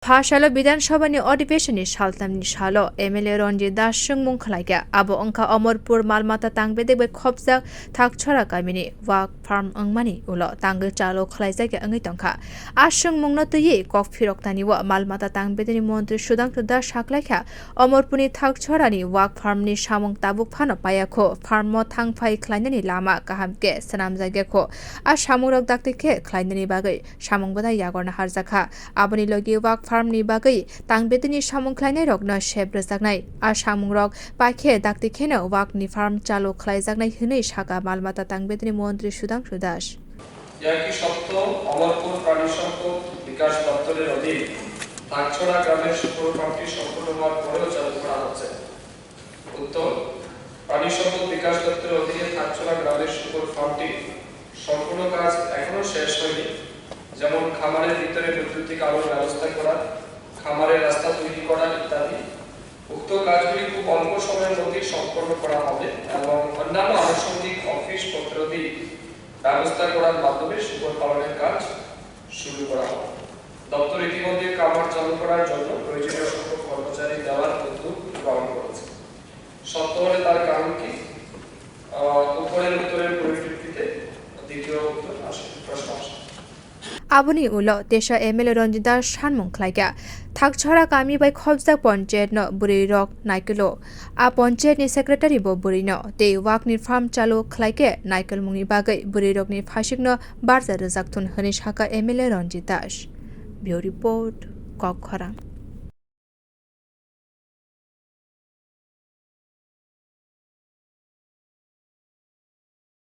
Phashalo Bidanshabani Odipeshani Shaltamni Shalo, Emile Ronji Dashung Munkalaiga, Abu Onka Amarpur Malmata Tangbede with Kopsa, Takchora Kamini, wakfarm Angmani, Ulo, Tangle Chalo, Klaizaka Angitonka, Ashung Mungnati, Kok Piroktaniwa, Malmata Tangbedini Monte Sudhangshu Dash Haklaka, Amarpuni Takchorani, wakfarm ni Shamong Tabuk Pano Payako, Farmo Tangpai Kleinani Lama, Kahamke, Sanam Zageko, Ashamurok datikhe, Kleinani Bagay, Shamong Bada Yagorna Harzaka, Abani Logi wakfarm ni bagay tangbedini samung khwlainai rok no sebrjaknai a samung rok pakhe datikhe no wak ni farm chalu khwlaijaknai hinui saka malmata tangbedini মন্ত্রী সুধাংশু দাস একই সত্য অমরপুর প্রাণী সম্পদ বিকাশ দপ্তরের অধীন থাকছড়া গ্রামের সুপুর ফার্মটি সম্পূর্ণ হওয়ার পরেও চালু করা হচ্ছে। উত্তর, প্রাণী সম্পদ বিকাশ দপ্তরের অধীনে থাকছড়া গ্রামের সুপুর ফার্মটি সম্পূর্ণ কাজ এখনো শেষ হয়নি। যেমন খামারের ভিতরে বৈদ্যুতিক আলোর ব্যবস্থা করা, খামারের রাস্তা তৈরি করা ইত্যাদি। উক্ত কাজগুলি খুব অল্প সময়ের মধ্যে সম্পন্ন করা হবে এবং অন্যান্য আনুষঙ্গিক অফিস পত্রাদি ব্যবস্থা করার মাধ্যমে শুকর পালনের কাজ শুরু করা হবে। দপ্তর ইতিমধ্যে খামার চালু করার জন্য প্রয়োজনীয় সংখ্যক কর্মচারী দেওয়ার উদ্যোগ গ্রহণ করেছে। সত্য হলে তার কারণ কি? উপরের উত্তরের পরিপ্রেক্ষিতে দ্বিতীয় উত্তর প্রশ্ন আসে। Abuni ulo desha emele ronjida shanmung khlaiga thakchora kami bai khobjak panchayat no buri rok naikelo a panchayat ni secretary bo buri no te wak ni farm chalu khlaike naikel mungni bagai buri rok ni phasik no barja rajak thun hani shaka emele ronjid dash bureau report wakfarm